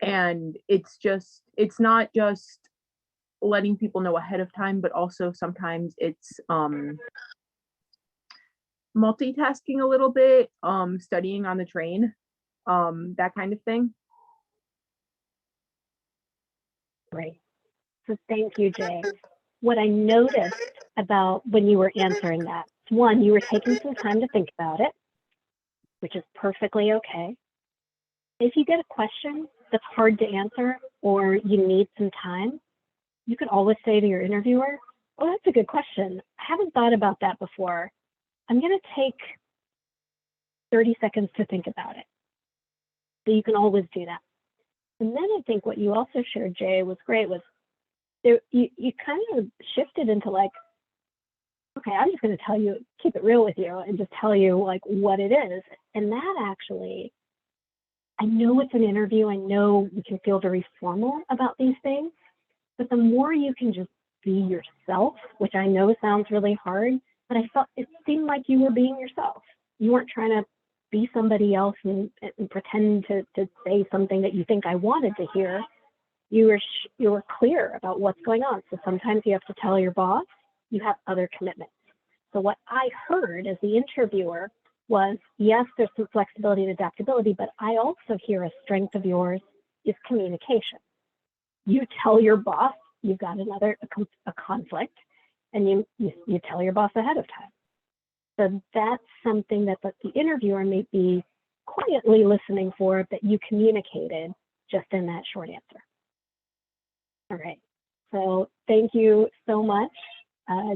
And it's not just letting people know ahead of time, but also sometimes it's multitasking a little bit, studying on the train, that kind of thing.
Great. So thank you, Jay. What I noticed about when you were answering that, one, you were taking some time to think about it, which is perfectly okay. If you get a question that's hard to answer or you need some time, you can always say to your interviewer, oh, that's a good question. I haven't thought about that before. I'm going to take 30 seconds to think about it. So you can always do that. And then I think what you also shared, Jay, was great, was there, you kind of shifted into like, okay, I'm just going to tell you, keep it real with you and just tell you like what it is. And that actually, I know it's an interview. I know you can feel very formal about these things, but the more you can just be yourself, which I know sounds really hard, but I felt it seemed like you were being yourself. You weren't trying to be somebody else and pretend to say something that you think I wanted to hear. You were clear about what's going on. So sometimes you have to tell your boss you have other commitments. So what I heard as the interviewer was, yes, there's some flexibility and adaptability, but I also hear a strength of yours is communication. You tell your boss you've got a conflict, and you tell your boss ahead of time. So that's something that the interviewer may be quietly listening for, that you communicated just in that short answer. All right, so thank you so much,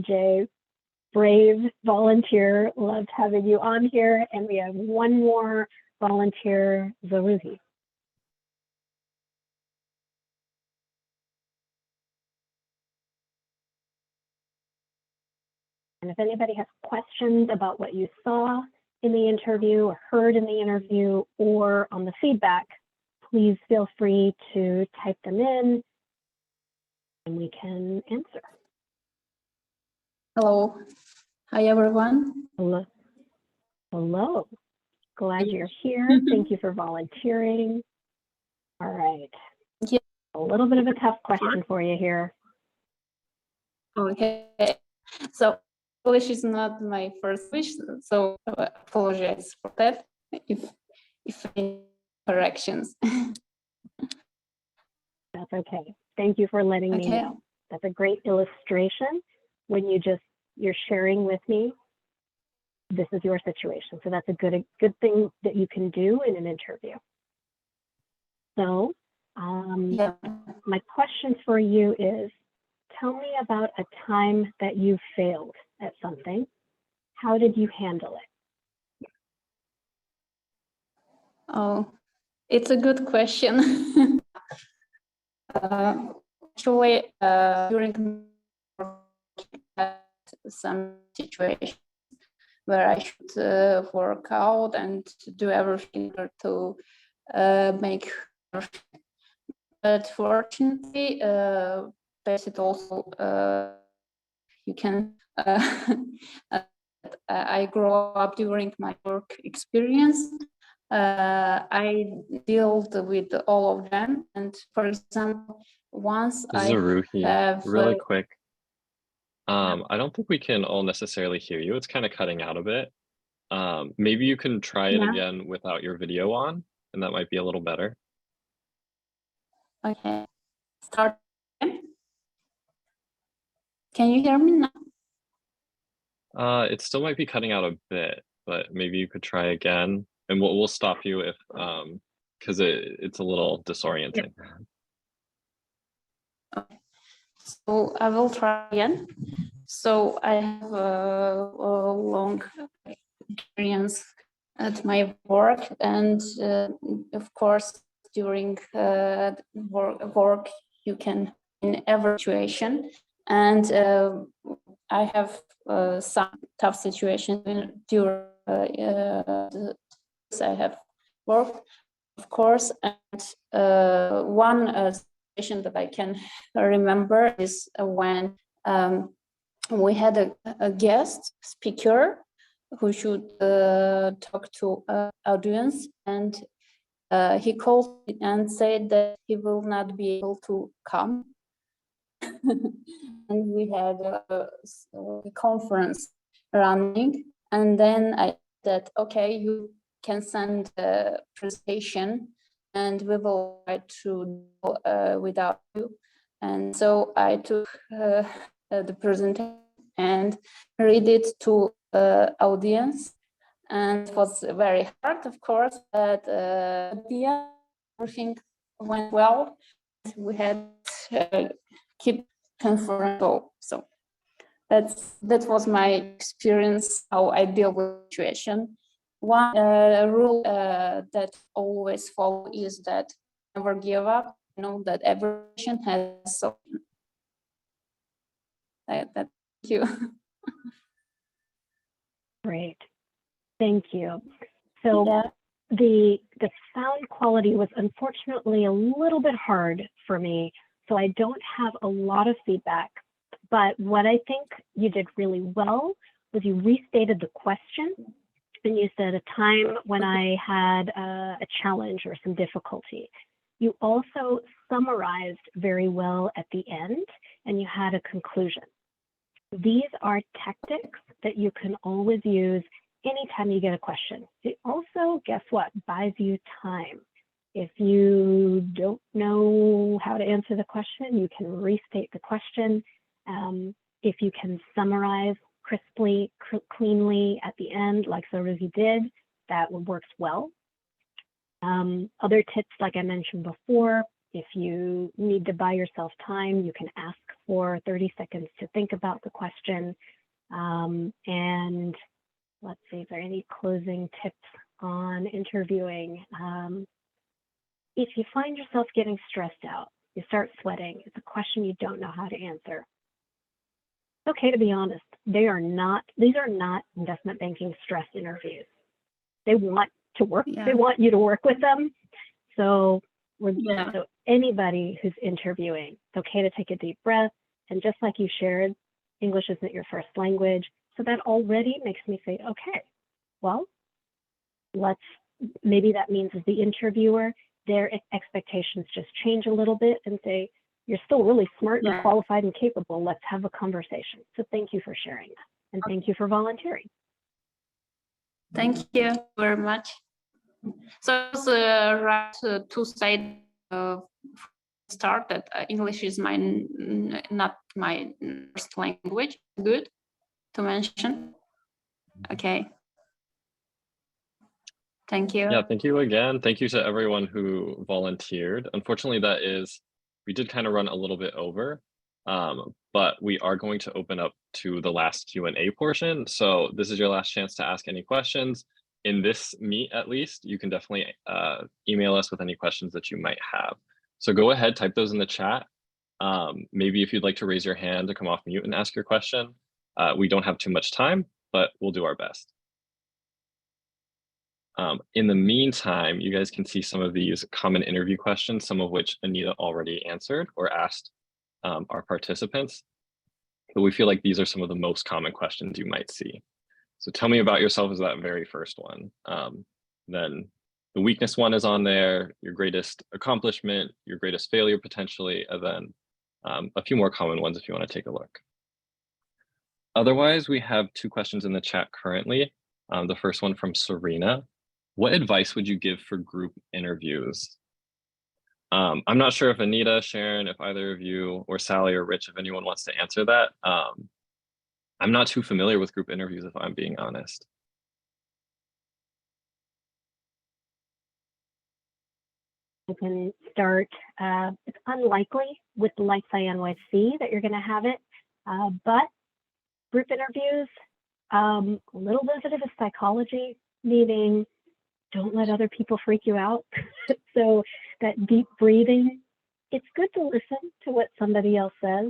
Jay. Brave volunteer, loved having you on here. And we have one more volunteer, Zaruhi. And if anybody has questions about what you saw in the interview or heard in the interview or on the feedback, please feel free to type them in and we can answer.
Hello. Hi, everyone.
Hello. Hello. Glad you're here. Thank you for volunteering. All right.
Yeah.
A little bit of a tough question for you here.
Okay. So English is not my first wish, so apologize for that if any corrections.
That's okay. Thank you for letting me know. That's a great illustration when you're sharing with me, this is your situation. So that's a good thing that you can do in an interview. So my question for you is, tell me about a time that you failed at something. How did you handle it?
Oh, it's a good question. Actually, during some situations where I should work out and do everything to make perfect. But fortunately, that's it also, you can, I grew up during my work experience. I dealt with all of them. And for example, once
Zaruhi,
I have
really quick. I don't think we can all necessarily hear you. It's kind of cutting out a bit. Maybe you can try it again without your video on, and that might be a little better.
Okay, start. Can you hear me now?
It still might be cutting out a bit, but maybe you could try again, and we'll stop you if because it's a little disorienting.
Okay. So I will try again. So I have a long experience at my work, and of course during work you can in every situation, and I have some tough situations during I have worked, of course, and one situation that I can remember is when we had a guest speaker who should talk to audience, and he called and said that he will not be able to come and we had a conference running. And then I said, okay, you can send a presentation and we will try to do without you. And so I took the presentation and read it to audience. And it was very hard, of course, but everything went well. We had keep comfortable. So that was my experience, how I deal with situation. One rule that always follow is that never give up. You know that every patient has a solution. Thank you.
Great. Thank you. So the sound quality was unfortunately a little bit hard for me, so I don't have a lot of feedback. But what I think you did really well was you restated the question, and you said a time when I had a challenge or some difficulty. You also summarized very well at the end, and you had a conclusion. These are tactics that you can always use anytime you get a question. It also, guess what, buys you time. If you don't know how to answer the question, you can restate the question. If you can summarize crisply, cleanly at the end, like Saruzi did, that works well. Other tips, like I mentioned before, if you need to buy yourself time, you can ask for 30 seconds to think about the question. And let's see, is there any closing tips on interviewing? If you find yourself getting stressed out, you start sweating, it's a question you don't know how to answer. It's okay to be honest. These are not investment banking stress interviews. They want to work, they want you to work with them. So so anybody who's interviewing, it's okay to take a deep breath. And just like you shared, English isn't your first language. So that already makes me say, okay, well, maybe that means as the interviewer, their expectations just change a little bit and say, you're still really smart and qualified and capable. Let's have a conversation. So thank you for sharing that. And thank you for volunteering.
Thank you very much. So it's right to say start that English is not my first language. Good to mention. Okay. Thank you.
Yeah, thank you again. Thank you to everyone who volunteered. Unfortunately, we did kind of run a little bit over, but we are going to open up to the last Q&A portion. So this is your last chance to ask any questions. In this meet, at least, you can definitely email us with any questions that you might have. So go ahead, type those in the chat. Maybe if you'd like to raise your hand to come off mute and ask your question. We don't have too much time, but we'll do our best. In the meantime, you guys can see some of these common interview questions, some of which Anita already answered or asked our participants. But we feel like these are some of the most common questions you might see. So tell me about yourself is that very first one. Then the weakness one is on there, your greatest accomplishment, your greatest failure potentially, and then a few more common ones if you want to take a look. Otherwise, we have two questions in the chat currently. The first one from Serena. What advice would you give for group interviews? I'm not sure if Anita, Sharon, if either of you, or Sally or Rich, if anyone wants to answer that. I'm not too familiar with group interviews, if I'm being honest.
I can start. It's unlikely with LifeSci NYC that you're going to have it, but group interviews, a little bit of a psychology, meaning don't let other people freak you out. So that deep breathing, it's good to listen to what somebody else says.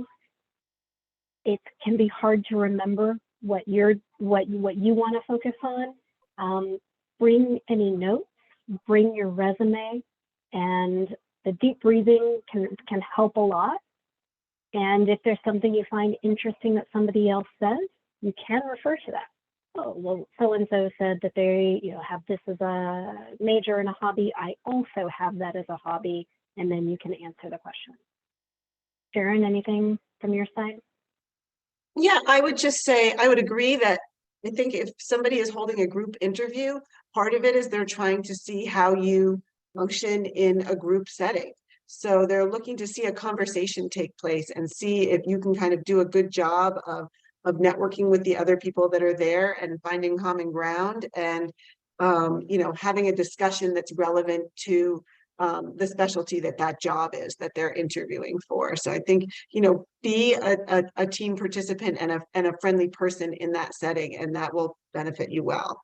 It can be hard to remember what you want to focus on. Bring any notes, bring your resume, and the deep breathing can help a lot. And if there's something you find interesting that somebody else says, you can refer to that. Oh, well, so-and-so said that they have this as a major and a hobby. I also have that as a hobby. And then you can answer the question. Sharon, anything from your side?
Yeah, I would just say, I would agree that I think if somebody is holding a group interview, part of it is they're trying to see how you function in a group setting. So they're looking to see a conversation take place and see if you can kind of do a good job of networking with the other people that are there and finding common ground and, you know, having a discussion that's relevant to the specialty that job is that they're interviewing for. So I think, you know, be a team participant and a friendly person in that setting, and that will benefit you well.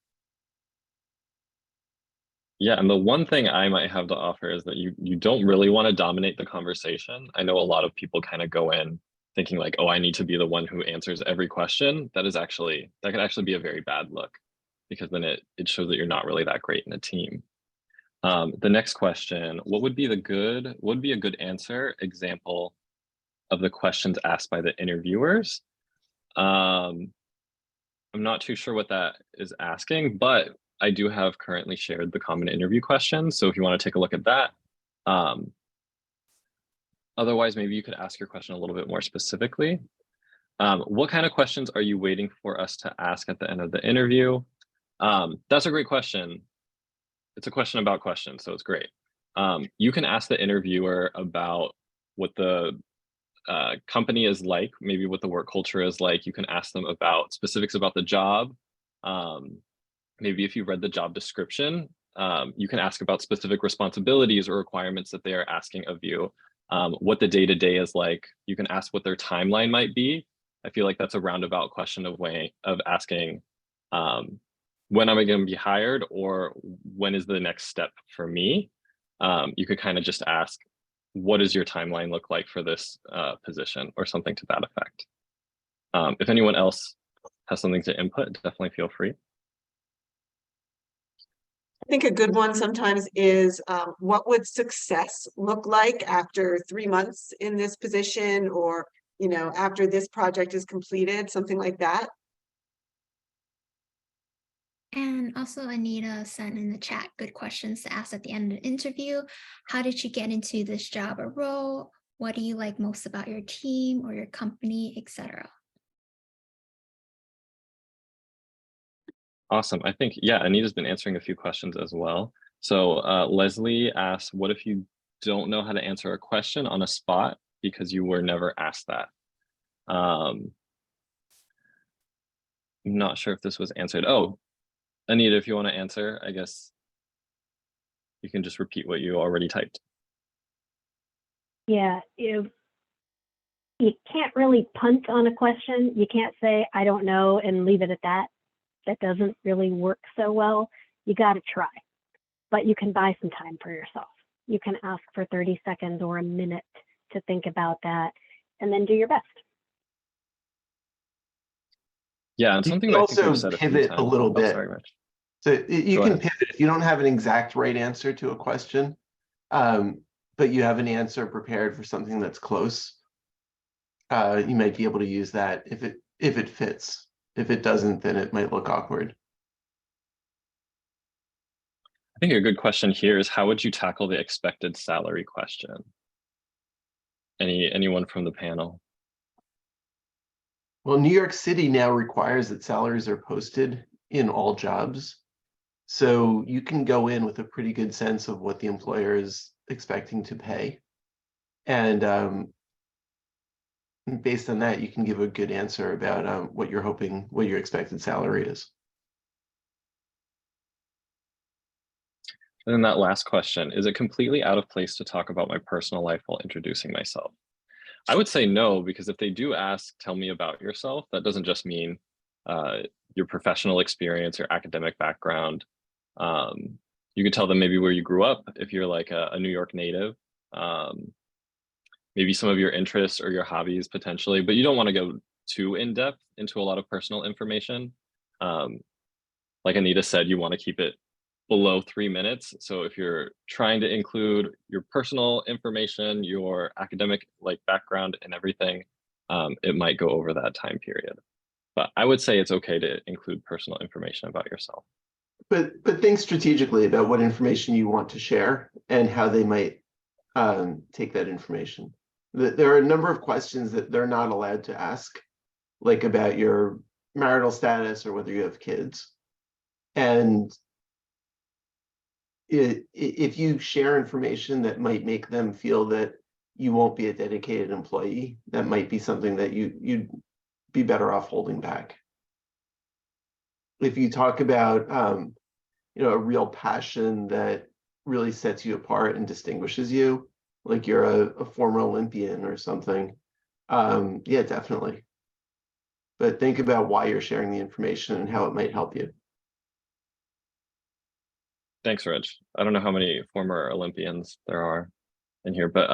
Yeah, and the one thing I might have to offer is that you don't really want to dominate the conversation. I know a lot of people kind of go in thinking like, oh, I need to be the one who answers every question. That could actually be a very bad look, because then it shows that you're not really that great in a team. The next question, what would be a good answer example of the questions asked by the interviewers? I'm not too sure what that is asking, but I do have currently shared the common interview questions. So if you want to take a look at that, otherwise, maybe you could ask your question a little bit more specifically. What kind of questions are you waiting for us to ask at the end of the interview? That's a great question. It's a question about questions, so it's great. You can ask the interviewer about what the company is like, maybe what the work culture is like. You can ask them about specifics about the job. Maybe if you read the job description, you can ask about specific responsibilities or requirements that they are asking of you, what the day-to-day is like. You can ask what their timeline might be. I feel like that's a roundabout question of way of asking, when am I going to be hired, or when is the next step for me? You could kind of just ask, what does your timeline look like for this position, or something to that effect. If anyone else has something to input, definitely feel free.
I think a good one sometimes is what would success look like after 3 months in this position, or, you know, after this project is completed, something like that.
And also Anita sent in the chat good questions to ask at the end of the interview. How did you get into this job or role? What do you like most about your team or your company, etc.?
Awesome. I think, yeah, Anita's been answering a few questions as well. So Leslie asked, what if you don't know how to answer a question on a spot because you were never asked that? I'm not sure if this was answered. Oh, Anita, if you want to answer, I guess you can just repeat what you already typed.
Yeah, you can't really punt on a question. You can't say, I don't know, and leave it at that. That doesn't really work so well. You got to try, but you can buy some time for yourself. You can ask for 30 seconds or a minute to think about that, and then do your best.
Yeah, and
You
something
can
that I think we've
also
said a few
pivot
times.
a little
Oh,
bit.
sorry, Mitch.
So you
Go
can
ahead.
pivot if you don't have an exact right answer to a question, but you have an answer prepared for something that's close. You might be able to use that if it fits. If it doesn't, then it might look awkward.
I think a good question here is, how would you tackle the expected salary question? Anyone from the panel?
Well, New York City now requires that salaries are posted in all jobs. So you can go in with a pretty good sense of what the employer is expecting to pay. And based on that, you can give a good answer about what you're hoping, what your expected salary is.
And then that last question, is it completely out of place to talk about my personal life while introducing myself? I would say no, because if they do ask, tell me about yourself, that doesn't just mean your professional experience, your academic background. You could tell them maybe where you grew up, if you're like a New York native, maybe some of your interests or your hobbies potentially, but you don't want to go too in-depth into a lot of personal information. Like Anita said, you want to keep it below 3 minutes. So if you're trying to include your personal information, your academic background and everything, it might go over that time period. But I would say it's okay to include personal information about yourself.
But think strategically about what information you want to share and how they might take that information. There are a number of questions that they're not allowed to ask, like about your marital status or whether you have kids. And if you share information that might make them feel that you won't be a dedicated employee, that might be something that you'd be better off holding back. If you talk about a real passion that really sets you apart and distinguishes you, like you're a former Olympian or something, yeah, definitely. But think about why you're sharing the information and how it might help you.
Thanks, Rich. I don't know how many former Olympians there are in here, but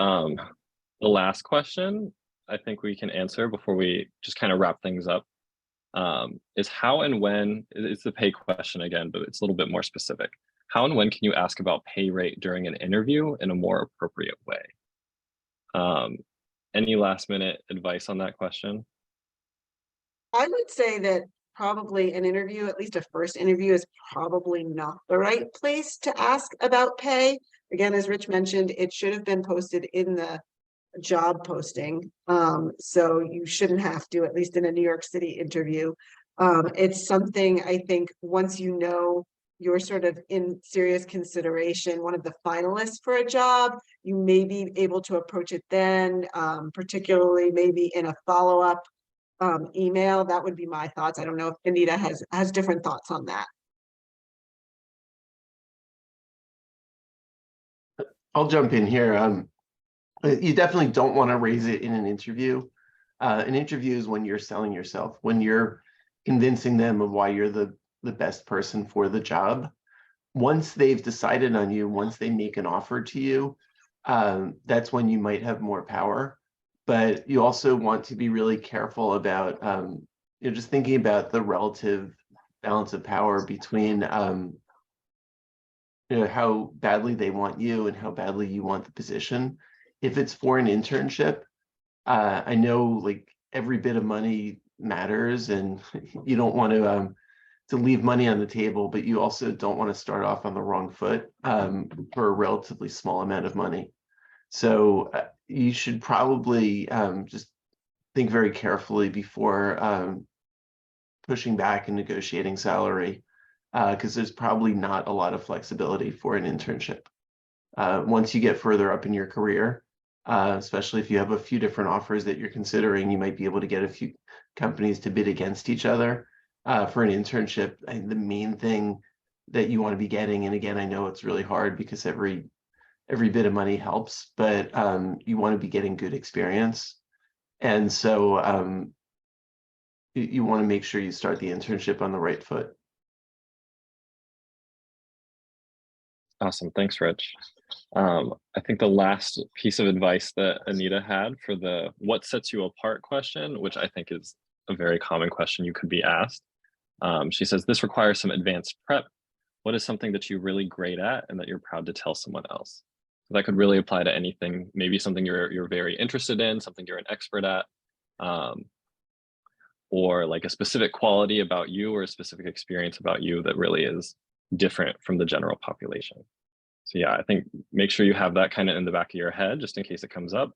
the last question I think we can answer before we just kind of wrap things up is how and when, it's the pay question again, but it's a little bit more specific. How and when can you ask about pay rate during an interview in a more appropriate way? Any last minute advice on that question?
I would say that probably an interview, at least a first interview, is probably not the right place to ask about pay. Again, as Rich mentioned, it should have been posted in the job posting. So you shouldn't have to, at least in a New York City interview. It's something I think once you know you're sort of in serious consideration, one of the finalists for a job, you may be able to approach it then, particularly maybe in a follow-up email. That would be my thoughts. I don't know if Anita has different thoughts on that.
I'll jump in here. You definitely don't want to raise it in an interview. An interview is when you're selling yourself, when you're convincing them of why you're the best person for the job. Once they've decided on you, once they make an offer to you, that's when you might have more power. But you also want to be really careful about just thinking about the relative balance of power between how badly they want you and how badly you want the position. If it's for an internship, I know like every bit of money matters, and you don't want to leave money on the table, but you also don't want to start off on the wrong foot for a relatively small amount of money. So you should probably just think very carefully before pushing back and negotiating salary, because there's probably not a lot of flexibility for an internship. Once you get further up in your career, especially if you have a few different offers that you're considering, you might be able to get a few companies to bid against each other. For an internship, I think the main thing that you want to be getting, and again, I know it's really hard because every bit of money helps, but you want to be getting good experience. And so you want to make sure you start the internship on the right foot.
Awesome, thanks, Rich. I think the last piece of advice that Anita had for the what sets you apart question, which I think is a very common question you could be asked. She says, this requires some advanced prep. What is something that you're really great at and that you're proud to tell someone else? So that could really apply to anything, maybe something you're very interested in, something you're an expert at, or like a specific quality about you or a specific experience about you that really is different from the general population. So yeah, I think make sure you have that kind of in the back of your head just in case it comes up.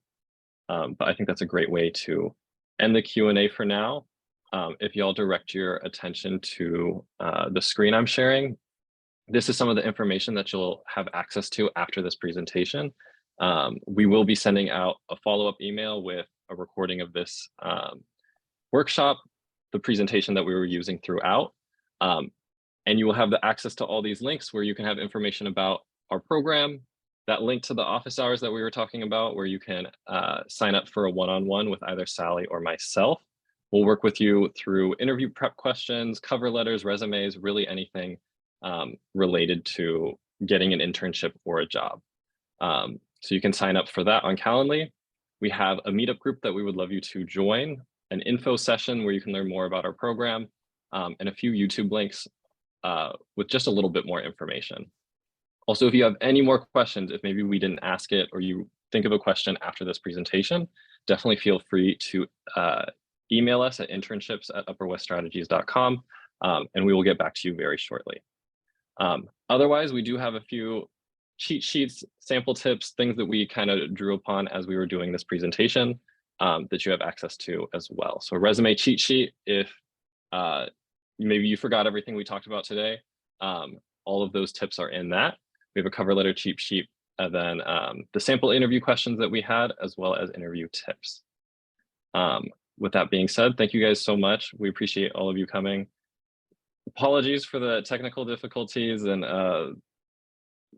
But I think that's a great way to end the Q&A for now. If y'all direct your attention to the screen I'm sharing, this is some of the information that you'll have access to after this presentation. We will be sending out a follow-up email with a recording of this workshop, the presentation that we were using throughout. And you will have the access to all these links where you can have information about our program, that link to the office hours that we were talking about, where you can sign up for a one-on-one with either Sally or myself. We'll work with you through interview prep questions, cover letters, resumes, really anything related to getting an internship or a job. So you can sign up for that on Calendly. We have a meetup group that we would love you to join, an info session where you can learn more about our program, and a few YouTube links with just a little bit more information. Also, if you have any more questions, if maybe we didn't ask it or you think of a question after this presentation, definitely feel free to email us at internships@upperweststrategies.com, and we will get back to you very shortly. Otherwise, we do have a few cheat sheets, sample tips, things that we kind of drew upon as we were doing this presentation that you have access to as well. So a resume cheat sheet, if maybe you forgot everything we talked about today, all of those tips are in that. We have a cover letter cheat sheet, and then the sample interview questions that we had, as well as interview tips. With that being said, thank you guys so much. We appreciate all of you coming. Apologies for the technical difficulties and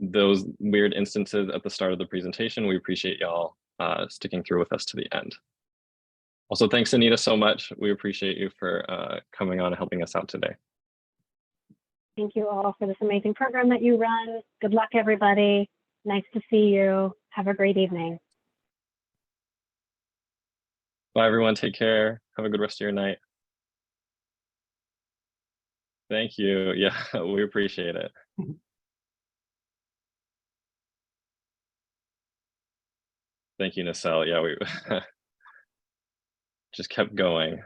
those weird instances at the start of the presentation. We appreciate y'all sticking through with us to the end. Also, thanks, Anita, so much. We appreciate you for coming on and helping us out today.
Thank you all for this amazing program that you run. Good luck, everybody. Nice to see you. Have a great evening.
Bye, everyone. Take care. Have a good rest of your night. Thank you. Yeah, we appreciate it. Thank you, Nacelle. Yeah, we just kept going.